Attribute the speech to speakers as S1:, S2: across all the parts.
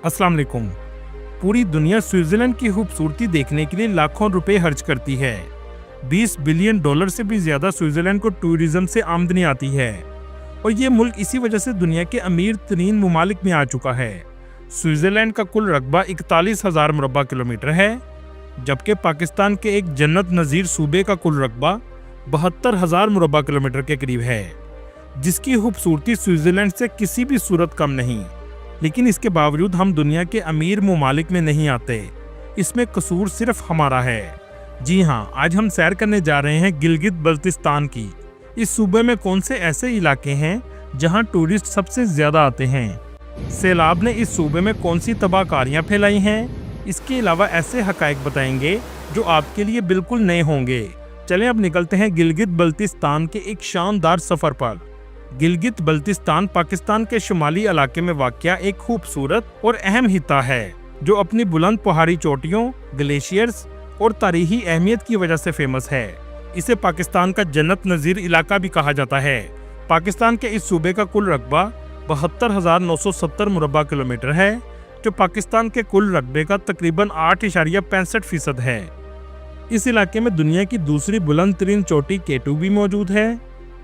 S1: अस्सलाम वालेकुम। पूरी दुनिया स्विट्जरलैंड की खूबसूरती देखने के लिए लाखों रुपए खर्च करती है। 20 बिलियन डॉलर से भी ज्यादा स्विट्जरलैंड को टूरिज्म से आमदनी आती है और ये मुल्क इसी वजह से दुनिया के अमीर तरीन मुमालिक में आ चुका है। स्विट्जरलैंड का कुल रकबा 41,000 मुरब्बा किलोमीटर है, जबकि पाकिस्तान के एक जन्नत नज़ीर सूबे का कुल रकबा 72,000 मुरब्बा किलोमीटर के करीब है, जिसकी खूबसूरती स्विट्जरलैंड से किसी भी सूरत कम नहीं। लेकिन इसके बावजूद हम दुनिया के अमीर मुमालिक में नहीं आते। इसमें कसूर सिर्फ हमारा है। जी हाँ, आज हम सैर करने जा रहे हैं गिलगित बल्तिस्तान की। इस सूबे में कौन से ऐसे इलाके हैं जहां टूरिस्ट सबसे ज्यादा आते हैं? सैलाब ने इस सूबे में कौन सी तबाहकारियां फैलाई हैं? इसके अलावा ऐसे हकायक बताएंगे जो आपके लिए बिल्कुल नए होंगे। चलें अब निकलते हैं गिलगित बल्तिस्तान के एक शानदार सफर पर। गिलगित बल्तिस्तान पाकिस्तान के शुमाली इलाके में वाक़या एक खूबसूरत और अहम हिस्सा है, जो अपनी बुलंद पहाड़ी चोटियों, ग्लेशियर्स और तारीखी अहमियत की वजह से फेमस है। इसे पाकिस्तान का जन्नत नज़ीर इलाका भी कहा जाता है। पाकिस्तान के इस सूबे का कुल रकबा 72,970 मुरब्बा किलोमीटर है, जो पाकिस्तान के कुल रकबे का तकरीबन 8.65% है। इस इलाके में दुनिया की दूसरी बुलंद तरीन चोटी K2 भी मौजूद है।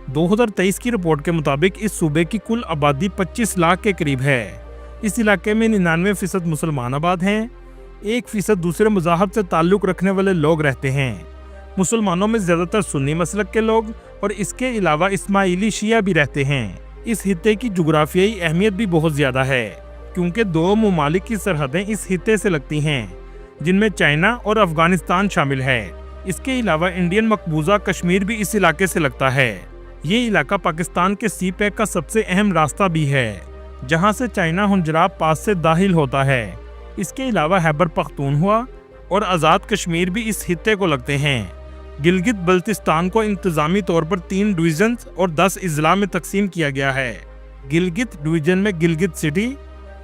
S1: 2023 की रिपोर्ट के मुताबिक इस सूबे की कुल आबादी 25 लाख के करीब है। इस इलाके में 99% मुसलमान आबाद हैं। 1% दूसरे मज़हब से ताल्लुक़ रखने वाले लोग रहते हैं। मुसलमानों में ज़्यादातर सुन्नी मसलक के लोग और इसके अलावा इस्माइली शिया भी रहते हैं। इस हित्ते की जुग्राफियाई अहमियत भी बहुत ज़्यादा है, क्योंकि 2 मुमालिक की सरहदें इस हित्ते से लगती हैं, जिनमें चाइना और अफगानिस्तान शामिल है। इसके अलावा इंडियन मकबूजा कश्मीर भी इस इलाके से लगता है। ये इलाका पाकिस्तान के सी पैक का सबसे अहम रास्ता भी है, जहां से चाइना हुंजराब पास से दाखिल होता है। इसके अलावा खैबर पख्तूनख्वा और आज़ाद कश्मीर भी इस हित्ते को लगते हैं। गिलगित बल्तिस्तान को इंतज़ामी तौर पर 3 डिवीजन्स और 10 अजला में तकसीम किया गया है। गिलगित डिवीजन में गिलगित सिटी,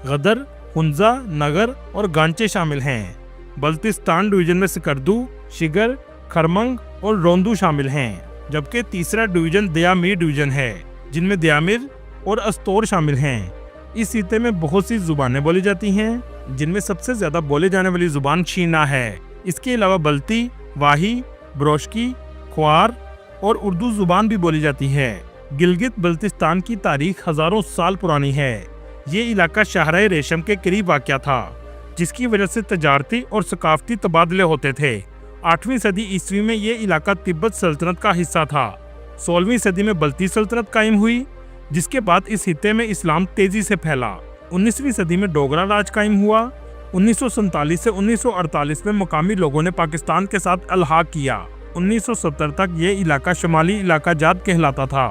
S1: गदर, हुंजा, नगर और गांचे शामिल हैं। बल्तिस्तान डिवीजन में सिकरदू, शिगर, खरमंग और रोंदू शामिल हैं, जबकि तीसरा डिवीजन दयामीर डिवीजन है, जिनमें दयामिर और अस्तोर शामिल हैं। इस हित्ते में बहुत सी जुबानें बोली जाती हैं, जिनमें सबसे ज़्यादा बोले जाने वाली जुबान शीना है। इसके अलावा बल्ती, वाही, ब्रोशकी, ख्वार और उर्दू जुबान भी बोली जाती है। गिलगित बल्तिस्तान की तारीख हज़ारों साल पुरानी है। ये इलाका शाहराए रेशम के करीब वाक़या था, जिसकी वजह से तजारती और सकाफती तबादले होते थे। 8वीं सदी ईस्वी में ये इलाका तिब्बत सल्तनत का हिस्सा था। 16वीं सदी में बल्ती सल्तनत कायम हुई, जिसके बाद इस हित्ते में इस्लाम तेजी से फैला। 19वीं सदी में डोगरा राज कायम हुआ। 1947 से 1948 में मकामी लोगों ने पाकिस्तान के साथ अलहाक किया। 1970 तक ये इलाका शुमाली इलाका जात कहलाता था।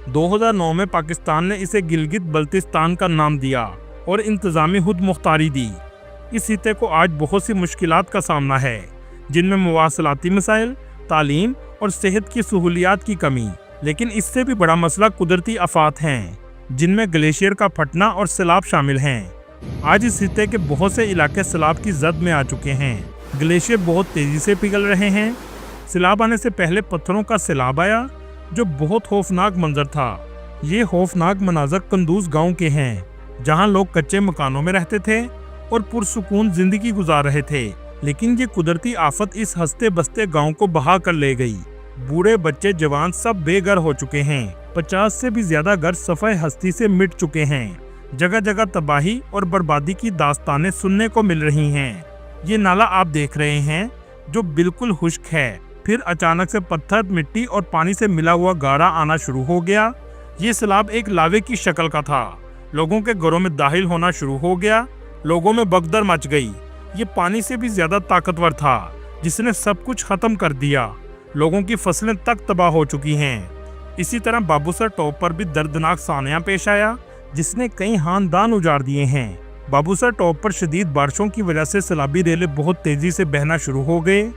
S1: 2009 में पाकिस्तान ने इसे गिलगित बल्तिस्तान का नाम दिया और इंतज़ामी खुद मुख्तारी दी। इस हित्ते को आज बहुत सी मुश्किलात का सामना है, जिनमें मवासलाती मसाइल, तालीम और सेहत की सहूलियात की कमी। लेकिन इससे भी बड़ा मसला कुदरती आफात हैं, जिनमें ग्लेशियर का फटना और सैलाब शामिल हैं। आज इस हित्ते के बहुत से इलाके सैलाब की जद में आ चुके हैं। ग्लेशियर बहुत तेज़ी से पिघल रहे हैं। सैलाब आने से पहले पत्थरों का सैलाब आया, जो बहुत खौफनाक मंजर था। ये खौफनाक मनाजर कंदूज गाँव के हैं, जहाँ लोग कच्चे मकानों में रहते थे और पुरसुकून जिंदगी गुजार रहे थे। लेकिन ये कुदरती आफत इस हंसते बसते गांव को बहा कर ले गई। बूढ़े, बच्चे, जवान सब बेघर हो चुके हैं। 50 से भी ज्यादा घर सफ़े हस्ती से मिट चुके हैं। जगह जगह तबाही और बर्बादी की दास्तानें सुनने को मिल रही हैं। ये नाला आप देख रहे हैं, जो बिल्कुल खुश्क है, फिर अचानक से पत्थर, मिट्टी और पानी से मिला हुआ गारा आना शुरू हो गया। ये सैलाब एक लावे की शक्ल का था। लोगों के घरों में दाखिल होना शुरू हो गया। लोगों में भगदड़ मच गई। ये पानी से भी ज्यादा ताकतवर था, जिसने सब कुछ खत्म कर दिया। लोगों की फसलें तक तबाह हो चुकी हैं। इसी तरह बाबूसर टॉप पर भी दर्दनाक सानिया पेश आया, जिसने कई खानदान उजाड़ दिए हैं। बाबूसर टॉप पर शदीद बारिशों की वजह से सैलाबी रेले बहुत तेजी से बहना शुरू हो गए,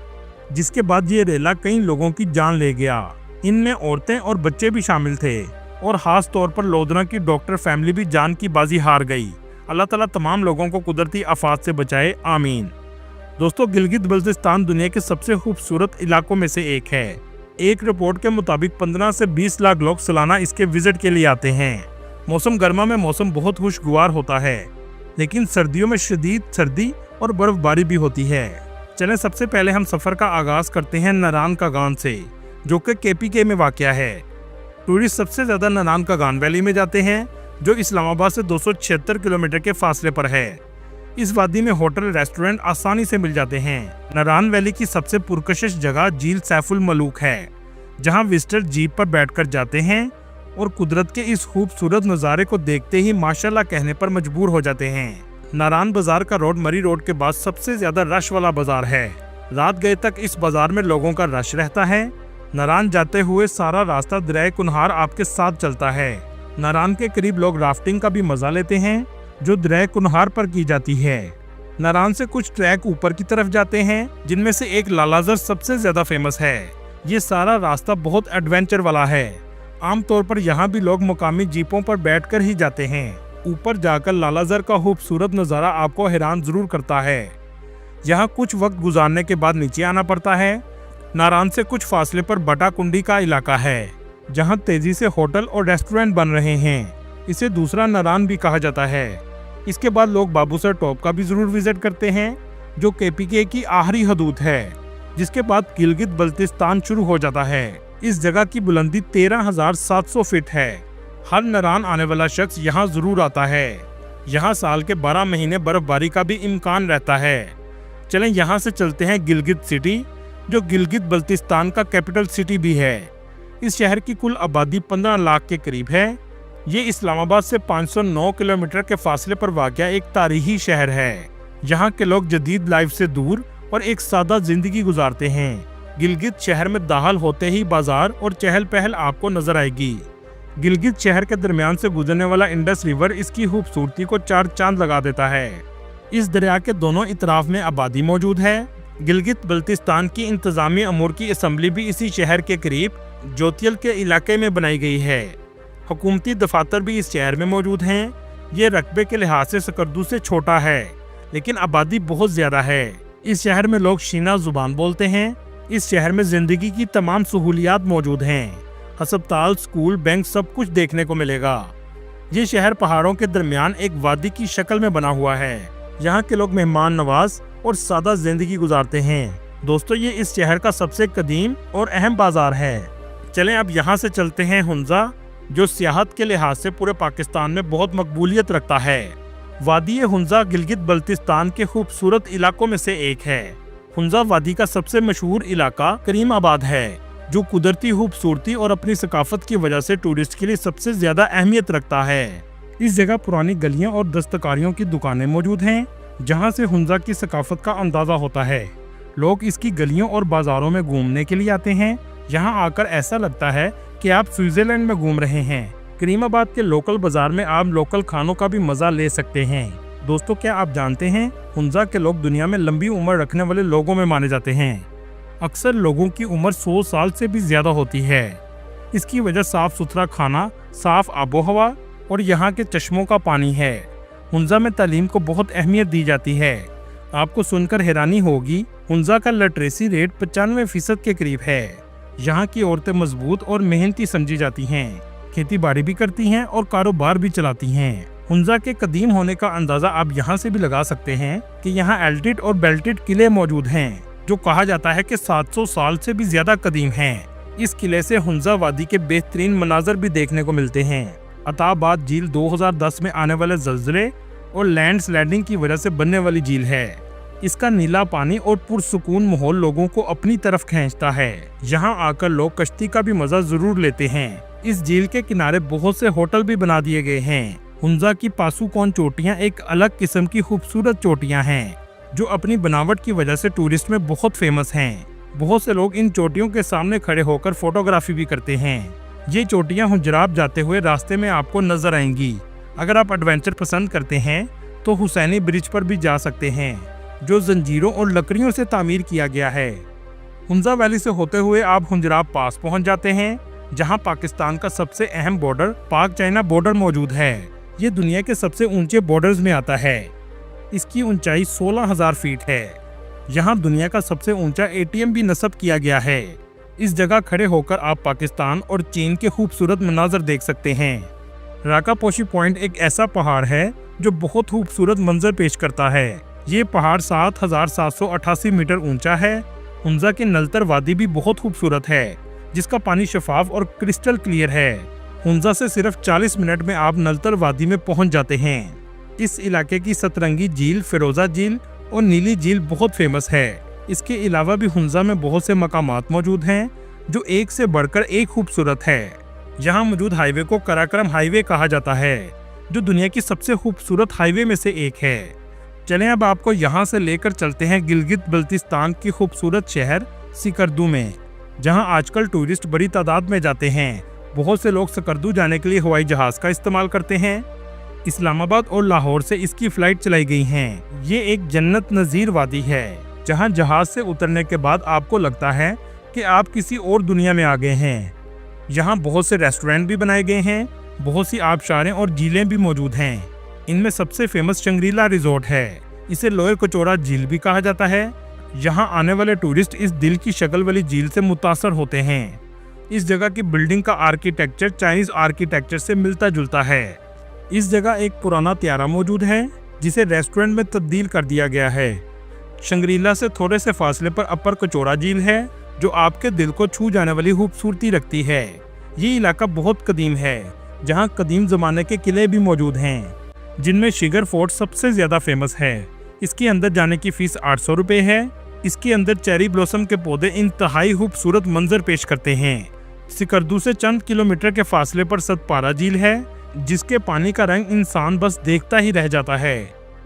S1: जिसके बाद ये रेला कई लोगों की जान ले गया। इनमें औरतें और बच्चे भी शामिल थे, और खास तौर पर लोधना की डॉक्टर फैमिली भी जान की बाजी हार गई। अल्लाह ताला तमाम लोगों को कुदरती आफात से बचाए, आमीन। दोस्तों, गिलगित बल्तिस्तान दुनिया के सबसे खूबसूरत इलाकों में से एक है। एक रिपोर्ट के मुताबिक 15 से 20 लाख लोग सालाना इसके विजिट के लिए आते हैं। मौसम गर्मा में मौसम बहुत खुशगवार होता है। लेकिन सर्दियों में शदीद सर्दी और बर्फबारी भी होती है। चलें सबसे पहले हम सफर का आगाज करते हैं नारान का गान से, जो कि केपीके में वाक़या है। टूरिस्ट सबसे ज्यादा नारान का गान वैली में जाते हैं, जो इस्लामाबाद से 276 किलोमीटर के फासले पर है। इस वादी में होटल रेस्टोरेंट आसानी से मिल जाते हैं। नारान वैली की सबसे पुरकशिश जगह झील सैफुल मलूक है, जहां विजिटर जीप पर बैठकर जाते हैं और कुदरत के इस खूबसूरत नज़ारे को देखते ही माशाल्लाह कहने पर मजबूर हो जाते हैं। नारान बाजार का रोड मरी रोड के बाद सबसे ज्यादा रश वाला बाजार है। रात गए तक इस बाजार में लोगों का रश रहता है। नारान जाते हुए सारा रास्ता दरिया कुनहार आपके साथ चलता है। नारान के करीब लोग राफ्टिंग का भी मजा लेते हैं, जो दरिया कुनहार पर की जाती है। नारान से कुछ ट्रैक ऊपर की तरफ जाते हैं, जिनमें से एक लालाजर सबसे ज्यादा फेमस है। ये सारा रास्ता बहुत एडवेंचर वाला है। आमतौर पर यहाँ भी लोग मुकामी जीपों पर बैठकर ही जाते हैं। ऊपर जाकर लालाजर का खूबसूरत नज़ारा आपको हैरान जरूर करता है। यहाँ कुछ वक्त गुजारने के बाद नीचे आना पड़ता है। नारान से कुछ फासले पर बटा कुंडी का इलाका है, जहाँ तेजी से होटल और रेस्टोरेंट बन रहे हैं। इसे दूसरा नारान भी कहा जाता है। इसके बाद लोग बाबूसर टॉप का भी जरूर विजिट करते हैं, जो केपीके की आखिरी हदूद है, जिसके बाद गिलगित बल्तिस्तान शुरू हो जाता है। इस जगह की बुलंदी 13,700 फीट है। हर नारान आने वाला शख्स यहाँ जरूर आता है। यहाँ साल के 12 महीने बर्फबारी का भी इम्कान रहता है। चलें यहाँ से चलते हैं गिलगित सिटी, जो गिलगित बल्तिस्तान का कैपिटल सिटी भी है। इस शहर की कुल आबादी 15 लाख के करीब है। ये इस्लामाबाद से 509 किलोमीटर के फासले पर वाक़या एक तारीखी शहर है। यहाँ के लोग जदीद लाइफ से दूर और एक सादा जिंदगी गुजारते हैं। गिलगित शहर में दाखिल होते ही बाजार और चहल पहल आपको नजर आएगी। गिलगित शहर के दरमियान से गुजरने वाला इंडस रिवर इसकी खूबसूरती को चार चांद लगा देता है। इस दरिया के दोनों इतराफ में आबादी मौजूद है। गिलगित बल्तिस्तान की इंतजामी अमूर की असम्बली भी इसी शहर के करीब जोतियल के इलाके में बनाई गई है। हुकूमती दफातर भी इस शहर में मौजूद हैं। ये रकबे के लिहाज से सकरदू से छोटा है, लेकिन आबादी बहुत ज्यादा है। इस शहर में लोग शीना जुबान बोलते हैं। इस शहर में जिंदगी की तमाम सहूलियात मौजूद हैं। अस्पताल, स्कूल, बैंक सब कुछ देखने को मिलेगा। ये शहर पहाड़ों के दरमियान एक वादी की शक्ल में बना हुआ है। यहाँ के लोग मेहमान नवाज और सादा जिंदगी गुजारते हैं। दोस्तों, ये इस शहर का सबसे कदीम और अहम बाजार है। चलें अब यहाँ से चलते हैं हुंजा, जो सियाहत के लिहाज से पूरे पाकिस्तान में बहुत मकबूलियत रखता है। वादी हुंजा गिलगित बल्तिस्तान के खूबसूरत इलाकों में से एक है। हुंजा वादी का सबसे मशहूर इलाका करीम आबाद है, जो कुदरती खूबसूरती और अपनी सकाफत की वजह से टूरिस्ट के लिए सबसे ज्यादा अहमियत रखता है। इस जगह पुरानी गलियां और दस्तकारियों की दुकानें मौजूद हैं, जहां से हुंजा की सकाफत का अंदाजा होता है। लोग इसकी गलियों और बाजारों में घूमने के लिए आते हैं। यहाँ आकर ऐसा लगता है कि आप स्विट्जरलैंड में घूम रहे हैं। करीमाबाद के लोकल बाजार में आप लोकल खानों का भी मजा ले सकते हैं। दोस्तों, क्या आप जानते हैं हुंजा के लोग दुनिया में लंबी उम्र रखने वाले लोगों में माने जाते हैं। अक्सर लोगों की उम्र 100 साल से भी ज्यादा होती है। इसकी वजह साफ सुथरा खाना, साफ आबो हवा और यहाँ के चश्मों का पानी है। हुंजा में तालीम को बहुत अहमियत दी जाती है। आपको सुनकर हैरानी होगी, हुंजा का लिटरेसी रेट 95% के करीब है। यहाँ की औरतें मजबूत और मेहनती समझी जाती हैं, खेती बाड़ी भी करती हैं और कारोबार भी चलाती हैं। हुंजा के कदीम होने का अंदाजा आप यहाँ से भी लगा सकते हैं कि यहाँ एल्टिड और बेल्टिड किले मौजूद हैं, जो कहा जाता है कि 700 साल से भी ज्यादा कदीम हैं। इस किले से हुंजा वादी के बेहतरीन मनाजर भी देखने को मिलते हैं। अताबाद झील 2010 में आने वाले ज़लज़ले और लैंडस्लाइडिंग की वजह से बनने वाली झील है। इसका नीला पानी और पुरसुकून माहौल लोगों को अपनी तरफ खींचता है। यहाँ आकर लोग कश्ती का भी मजा जरूर लेते हैं। इस झील के किनारे बहुत से होटल भी बना दिए गए हैं। हुंजा की पासुकौन चोटियाँ एक अलग किस्म की खूबसूरत चोटियाँ हैं, जो अपनी बनावट की वजह से टूरिस्ट में बहुत फेमस हैं। बहुत से लोग इन चोटियों के सामने खड़े होकर फोटोग्राफी भी करते हैं। ये चोटियाँ हुजराब जाते हुए रास्ते में आपको नजर आएंगी। अगर आप एडवेंचर पसंद करते हैं तो हुसैनी ब्रिज पर भी जा सकते हैं, जो जंजीरों और लकड़ियों से तामीर किया गया है। हुंजा वैली से होते हुए आप हुंजराब पास पहुंच जाते हैं, जहां पाकिस्तान का सबसे अहम बॉर्डर पाक चाइना बॉर्डर मौजूद है। ये दुनिया के सबसे ऊंचे बॉर्डर्स में आता है। इसकी ऊंचाई 16,000 फीट है। यहाँ दुनिया का सबसे ऊंचा ATM भी नस्ब किया गया है। इस जगह खड़े होकर आप पाकिस्तान और चीन के खूबसूरत मनाजर देख सकते हैं। राकापोशी पॉइंट एक ऐसा पहाड़ है जो बहुत खूबसूरत मंजर पेश करता है। ये पहाड़ 7,788 मीटर ऊंचा है। हुंजा की नलतर वादी भी बहुत खूबसूरत है, जिसका पानी शफाफ और क्रिस्टल क्लियर है। हुंजा से सिर्फ 40 मिनट में आप नलतर वादी में पहुंच जाते हैं। इस इलाके की सतरंगी झील, फिरोजा झील और नीली झील बहुत फेमस है। इसके अलावा भी हुंजा में बहुत से मकामात मौजूद हैं जो एक से बढ़कर एक खूबसूरत है। यहाँ मौजूद हाईवे को कराकरम हाईवे कहा जाता है, जो दुनिया की सबसे खूबसूरत हाईवे में से एक है। चलें अब आपको यहाँ से लेकर चलते हैं गिलगित बल्तिस्तान की खूबसूरत शहर सिकरदू में, जहाँ आजकल टूरिस्ट बड़ी तादाद में जाते हैं। बहुत से लोग सिकरदू जाने के लिए हवाई जहाज का इस्तेमाल करते हैं। इस्लामाबाद और लाहौर से इसकी फ्लाइट चलाई गई हैं। ये एक जन्नत नज़ीर वादी है, जहाँ जहाज से उतरने के बाद आपको लगता है कि आप किसी और दुनिया में आ गए हैं। यहाँ बहुत से रेस्टोरेंट भी बनाए गए हैं, बहुत सी आबशारें और झीलें भी मौजूद हैं। इनमें सबसे फेमस शंग्रीला रिजॉर्ट है। इसे लोअर कचौरा झील भी कहा जाता है। यहाँ आने वाले टूरिस्ट इस दिल की शक्ल वाली झील से मुतासर होते हैं। इस जगह की बिल्डिंग का आर्किटेक्चर चाइनीज आर्किटेक्चर से मिलता जुलता है। इस जगह एक पुराना त्यारा मौजूद है, जिसे रेस्टोरेंट में तब्दील कर दिया गया है। शंग्रीला से थोड़े से फासले पर अपर कचौरा झील है, जो आपके दिल को छू जाने वाली खूबसूरती रखती है। ये इलाका बहुत कदीम है, जहाँ कदीम जमाने के किले भी मौजूद हैं, जिनमें शिगर फोर्ट सबसे ज्यादा फेमस है। इसके अंदर जाने की फीस 800 रुपए है। इसके अंदर चेरी ब्लॉसम के पौधे इंतहाई खूबसूरत मंजर पेश करते हैं। सिकरदू से चंद किलोमीटर के फासले पर सतपारा झील है, जिसके पानी का रंग इंसान बस देखता ही रह जाता है।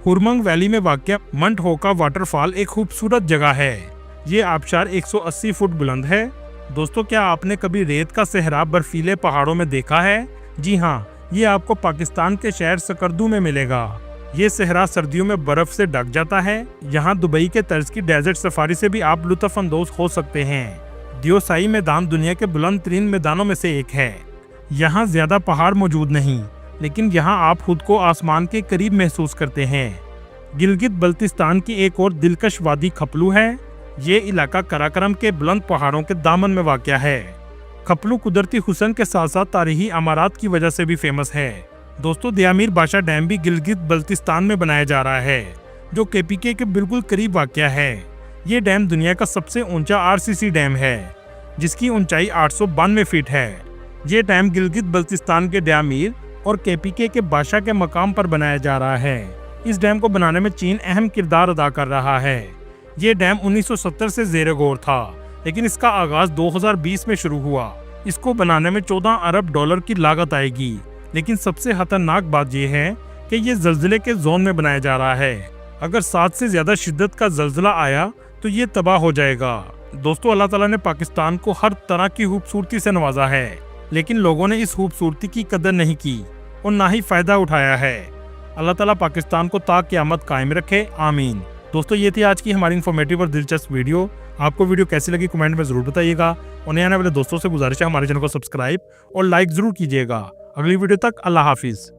S1: हुरमंग वैली में वाक़या मंट होका वाटरफॉल एक खूबसूरत जगह है। ये आबशार 180 फुट बुलंद है। दोस्तों, क्या आपने कभी रेत का सहरा बर्फीले पहाड़ों में देखा है? जी हाँ, ये आपको पाकिस्तान के शहर सिकरदू में मिलेगा। ये सहरा सर्दियों में बर्फ से ढक जाता है। यहाँ दुबई के तर्ज की डेजर्ट सफारी से भी आप लुत्फ अंदोज हो सकते हैं। दियोसाई मैदान दुनिया के बुलंद तरीन मैदानों में से एक है। यहाँ ज्यादा पहाड़ मौजूद नहीं, लेकिन यहाँ आप खुद को आसमान के करीब महसूस करते हैं। गिलगित बल्तिस्तान की एक और दिलकश वादी खपलू है। ये इलाका कराकरम के बुलंद पहाड़ों के दामन में वाक़या है। खपलू कुदरती हुस्न के साथ साथ तारीखी अमारात की वजह से भी फेमस है। दोस्तों, दयामीर बादशाह डैम भी गिलगित बल्तिस्तान में बनाया जा रहा है, जो केपीके के बिल्कुल करीब वाक़या है। ये डैम दुनिया का सबसे ऊंचा आरसीसी डैम है, जिसकी ऊंचाई 892 फीट है। ये डैम गिलगित बल्तिस्तान के दयामीर और केपीके के बादशाह के मकाम पर बनाया जा रहा है। इस डैम को बनाने में चीन अहम किरदार अदा कर रहा है। ये डैम 1970 से ज़ेरे गौर था, लेकिन इसका आगाज 2020 में शुरू हुआ। इसको बनाने में 14 अरब डॉलर की लागत आएगी। लेकिन सबसे खतरनाक बात यह है कि ये जल्जले के जोन में बनाया जा रहा है। अगर 7 से ज्यादा शिद्दत का जल्जला आया तो ये तबाह हो जाएगा। दोस्तों, अल्लाह ताला ने पाकिस्तान को हर तरह की खूबसूरती से नवाजा है, लेकिन लोगों ने इस खूबसूरती की कदर नहीं की और ना ही फायदा उठाया है। अल्लाह ताला पाकिस्तान को ता क़यामत कायम रखे, आमीन। दोस्तों, ये थी आज की हमारी इन्फॉर्मेटिव और दिलचस्प वीडियो। आपको वीडियो कैसी लगी कमेंट में जरूर बताइएगा, और नए आने वाले दोस्तों से गुजारिश है हमारे चैनल को सब्सक्राइब और लाइक जरूर कीजिएगा। अगली वीडियो तक अल्लाह हाफिज।